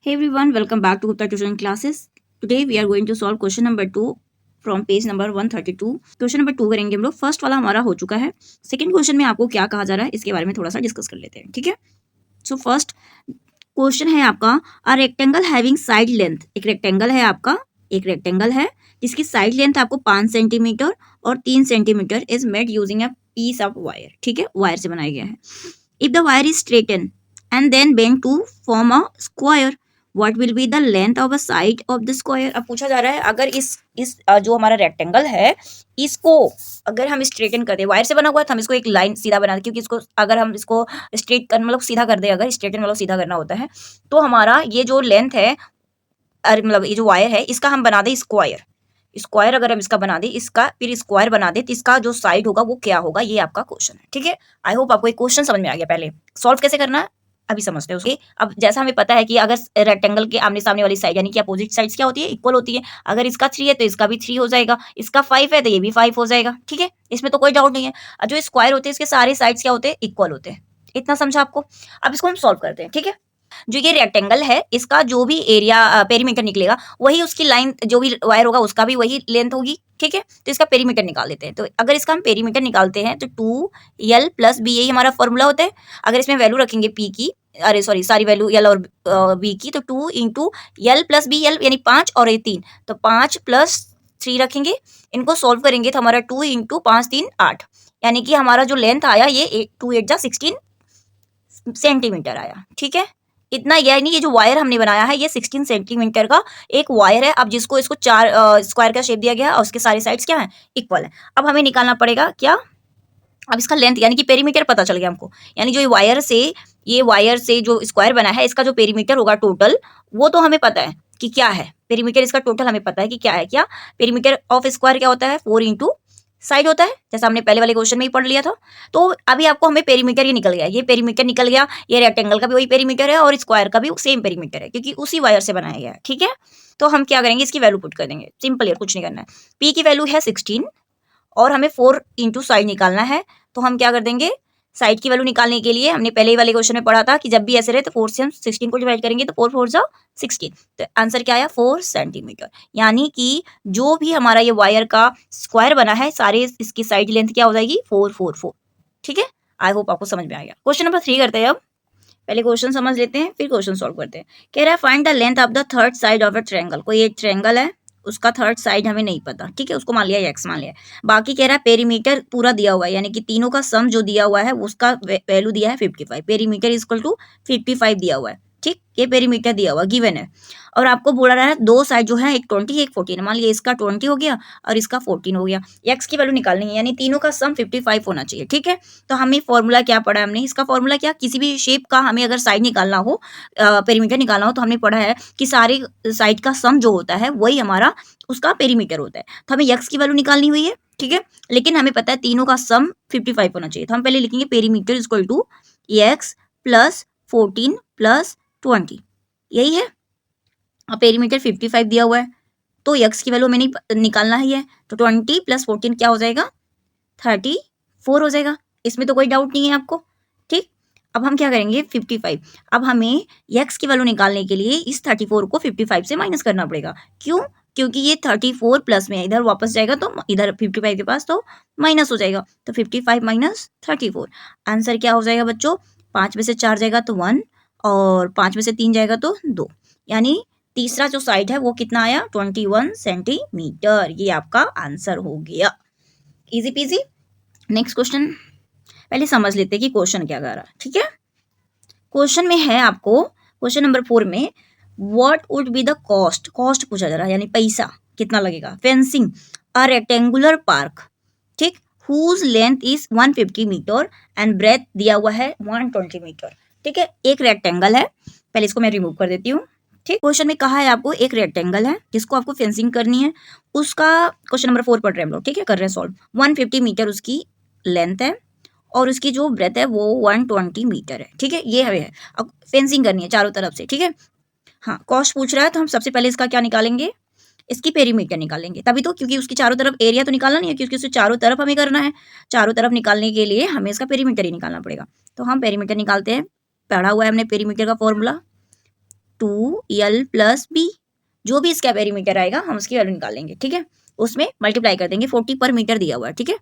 Hey everyone, welcome back to Gupta Tuition Classes. Today we are going to solve question number 2 from page number 132. Question number 2 करेंगे हम लोग. First वाला हमारा हो चुका है. सेकंड क्वेश्चन में आपको क्या कहा जा रहा है इसके बारे में थोड़ा सा डिस्कस कर लेते हैं. ठीक है. सो फर्स्ट क्वेश्चन है आपका, a rectangle having side length. एक रेक्टेंगल है आपका, एक रेक्टेंगल है जिसकी साइड लेंथ आपको 5 सेंटीमीटर और 3 centimetre is made using a piece of wire. ठीक है, वायर से बनाया गया है. If the wire is straighten and then bend to form a square, what will be the length of a side of the square. अब पूछा जा रहा है अगर इस जो हमारा रेक्टेंगल है इसको अगर हम स्ट्रेटन कर दे, वायर से बना हुआ है तो हम इसको एक लाइन सीधा बना दे, क्योंकि इसको अगर हम इसको स्ट्रेट कर मतलब सीधा कर दे, अगर स्ट्रेटन मतलब सीधा करना होता है तो हमारा ये जो लेंथ है मतलब ये जो वायर है इसका हम बना दे स्क्वायर. स्क्वायर अगर हम इसका बना दे, इसका फिर स्क्वायर बना दे तो इसका जो साइड होगा वो क्या होगा, ये आपका क्वेश्चन है. ठीक है, आई होप आपको एक क्वेश्चन समझ में आ गया. पहले सॉल्व कैसे करना है अभी समझते हैं उसके. अब जैसा हमें पता है कि अगर रेक्टेंगल के आमने सामने वाली साइड यानी कि अपोजिट साइड्स क्या होती है, इक्वल होती है. अगर इसका 3 है तो इसका भी 3 हो जाएगा, इसका 5 है तो ये भी 5 हो जाएगा. ठीक है, इसमें तो कोई डाउट नहीं है. जो स्क्वायर होते हैं इसके सारे साइड्स क्या होते हैं, इक्वल होते हैं. इतना समझा आपको. अब इसको हम सॉल्व करते हैं. ठीक है, जो ये रेक्टेंगल है इसका जो भी एरिया पेरीमीटर निकलेगा वही उसकी लाइन, जो भी वायर होगा उसका भी वही लेंथ होगी. ठीक है, तो इसका पेरीमीटर निकाल लेते हैं. तो अगर इसका हम पेरीमीटर निकालते हैं तो 2l + b यही हमारा फॉर्मूला होता है. अगर इसमें वैल्यू रखेंगे p की, अरे सॉरी सारी वैल्यू l और b की, तो 2 × l + b, l यानी 5 और ये 3, तो 5 + 3 रखेंगे. इनको सॉल्व करेंगे तो हमारा 2 × 5 3 8, यानी कि हमारा जो लेंथ आया ये 2 8 जा 16 सेंटीमीटर आया. ठीक है, इतना. यानी ये जो वायर हमने बनाया है ये 16 सेंटीमीटर का एक वायर है. अब जिसको इसको 4 स्क्वायर का शेप दिया गया है और उसके सारे साइड्स क्या है, इक्वल है. अब हमें निकालना पड़ेगा क्या, अब इसका लेंथ यानी कि पेरीमीटर पता चल गया हमको. यानी जो ये वायर से जो स्क्वायर बना है इसका जो पेरीमीटर होगा टोटल, वो तो हमें पता है कि क्या है. पेरीमीटर इसका टोटल हमें पता है कि क्या है. क्या पेरीमीटर ऑफ स्क्वायर क्या होता है, 4 × साइड होता है, जैसा हमने पहले वाले क्वेश्चन में ही पढ़ लिया था. तो अभी आपको हमें पेरीमीटर ये निकल गया, ये पेरीमीटर निकल गया. ये रेक्टेंगल का भी वही पेरीमीटर है और स्क्वायर का भी सेम पेरीमीटर है क्योंकि उसी वायर से बनाया गया है. ठीक है, तो हम क्या करेंगे, इसकी वैल्यू पुट कर देंगे. सिंपल है, कुछ नहीं करना है. पी की वैल्यू है 16 और हमें 4 × साइड निकालना है. तो हम क्या कर देंगे, साइड की वैल्यू निकालने के लिए हमने पहले ही वाले क्वेश्चन में पढ़ा था कि जब भी ऐसे रहे तो 4 से हम 16 को डिवाइड करेंगे तो 4 4 जा 16. तो आंसर क्या आया, 4 सेंटीमीटर. यानी कि जो भी हमारा ये वायर का स्क्वायर बना है सारे इसकी साइड लेंथ क्या हो जाएगी, 4 4 4. ठीक है, आई होप आपको समझ में आ गया. क्वेश्चन नंबर 3 करते हैं. अब पहले क्वेश्चन समझ लेते हैं फिर क्वेश्चन सॉल्व करते हैं. कह रहा है find the length of the third side of a triangle. कोई एक ट्रायंगल है उसका थर्ड साइड हमें नहीं पता. ठीक है, उसको मान लिया x मान लिया. बाकी कह रहा है पेरीमीटर पूरा दिया हुआ है, यानी कि तीनों का सम जो दिया हुआ है उसका वैल्यू दिया है 55. पेरीमीटर इक्वल टू 55 दिया हुआ है. ठीक, ये पेरीमीटर दिया हुआ गिवन है. और आपको बोला रहा है दो साइड जो है एक 20 एक 14. मान लिया इसका 20 हो गया और इसका 14 हो गया. x की वैल्यू निकालनी है यानी तीनों का सम 55 होना चाहिए. ठीक है, तो हमें फॉर्मूला क्या पढ़ा है हमने, इसका फॉर्मूला क्या, किसी भी शेप का हमें अगर साइड निकालना हो, पेरीमीटर निकालना हो, तो हमने पढ़ा है कि सारी साइड का सम जो होता है वही हमारा उसका पेरीमीटर होता है. तो हमें x की वैल्यू निकालनी हुई है. ठीक है, लेकिन हमें पता है तीनों का सम 55 होना चाहिए. तो हम पहले लिखेंगे पेरीमीटर इक्वल टू x + 14 + 20. यही है. अब पेरीमीटर 55 दिया हुआ है तो x की वैल्यू हमें निकालना ही है. तो 20 + 14 क्या हो जाएगा, 34 हो जाएगा. इसमें तो कोई डाउट नहीं है आपको. ठीक, अब हम क्या करेंगे 55. अब हमें x की वैल्यू निकालने के लिए इस 34 को 55 से माइनस करना पड़ेगा. क्यों, क्योंकि ये 34 प्लस में इधर वापस जाएगा तो इधर 55 के पास तो माइनस हो जाएगा. तो 55 - 34 आंसर क्या हो जाएगा बच्चों, 5 में से 4 जाएगा तो 1 और 5 में से 3 जाएगा तो 2. यानी तीसरा जो साइड है वो कितना आया, 21 सेंटीमीटर. ये आपका आंसर हो गया. Easy PG. नेक्स्ट क्वेश्चन पहले समझ लेते हैं कि क्वेश्चन क्या कर रहा है. ठीक है, क्वेश्चन में है आपको क्वेश्चन नंबर 4 में what would be the cost, cost पूछा जा रहा है यानी पैसा कितना लगेगा, फेंसिंग अ रेक्टेंगुलर पार्क. ठीक, whose length is 150 metre and breadth दिया हुआ है 120 मीटर. ठीक है, एक रेक्टेंगल है, पहले इसको मैं रिमूव कर देती हूँ. ठीक, क्वेश्चन में कहा है आपको एक रेक्टेंगल है जिसको आपको फेंसिंग करनी है, उसका क्वेश्चन नंबर 4 पढ़ रहे हैं हम लोग. ठीक है, कर रहे हैं सॉल्व. 150 मीटर उसकी लेंथ है और उसकी जो ब्रेथ है वो 120 मीटर है. ठीक है, ये है. अब फेंसिंग करनी है चारों तरफ से. ठीक है, हाँ कॉस्ट पूछ रहा है तो हम सबसे पहले इसका क्या निकालेंगे, इसकी पेरीमीटर निकालेंगे. तभी तो, क्योंकि उसकी चारों तरफ एरिया तो निकालना नहीं है क्योंकि उसके चारों तरफ हमें करना है. चारों तरफ निकालने के लिए हमें इसका पेरीमीटर ही निकालना पड़ेगा. तो हम पेरीमीटर निकालते हैं. पढ़ा हुआ है हमने पेरीमीटर का फॉर्मूला 2l प्लस बी, जो भी इसका पेरीमीटर आएगा हम उसकी वैल्यू निकाल लेंगे, ठीक है। उसमें मल्टीप्लाई कर देंगे, 40 पर मीटर दिया हुआ है, ठीक है।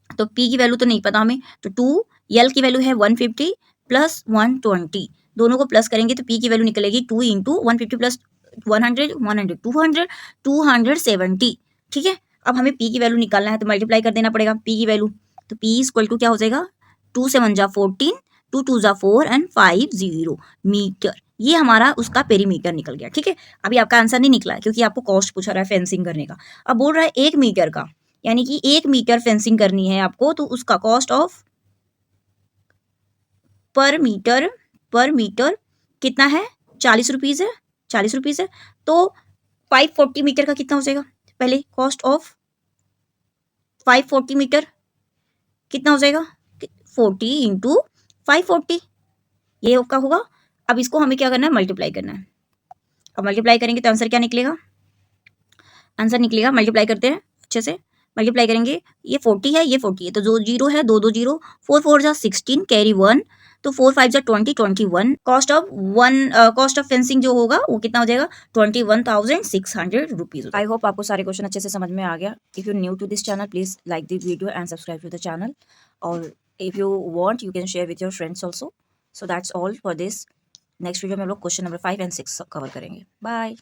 तो p की वैल्यू तो नहीं पता हमें, तो 2l की वैल्यू है 150 प्लस 120, दोनों को प्लस करेंगे तो p की वैल्यू निकलेगी 2 इंटू 150 प्लस 100 100 200 270, ठीक है। अब हमें p की वैल्यू निकालना है तो मल्टीप्लाई कर देना पड़ेगा p की वैल्यू, तो p इक्वल टू क्या हो जाएगा 2 से 1 जा 14, 2 2 जा 4 एंड 50 मीटर, ये हमारा उसका पेरीमीटर निकल गया, ठीक है। अभी आपका आंसर नहीं निकला है क्योंकि आपको कॉस्ट पूछा रहा है फेंसिंग करने का। अब बोल रहा है 1 मीटर का, यानी कि 1 मीटर फेंसिंग करनी है आपको, तो उसका कॉस्ट ऑफ पर मीटर कितना है, 40 रुपीज़ है, 40 रुपीज़ है। तो 540 मीटर का कितना हो जाएगा, पहले कॉस्ट ऑफ 540 मीटर कितना हो जाएगा, 40 इंटू 540, ये आपका होगा। अब इसको हमें क्या करना है, मल्टीप्लाई करना है। अब मल्टीप्लाई करेंगे तो आंसर क्या निकलेगा, आंसर निकलेगा, मल्टीप्लाई करते हैं अच्छे से, मल्टीप्लाई करेंगे, ये 40 है, ये 40 है, तो जो जीरो है दो दो जीरो, 4 4 जा 16 कैरी 1, तो 4 5 जा 20 21, कॉस्ट ऑफ फेंसिंग जो होगा वो कितना हो जाएगा 21,600 रुपीज। आई होप आपको सारे क्वेश्चन अच्छे से समझ में आ गया। If you new to this channel please like the video and subscribe to the channel, और if you want you can share with your friends also. So that's all for this. Next video में हम लोग question number 5 and 6 cover करेंगे। Bye.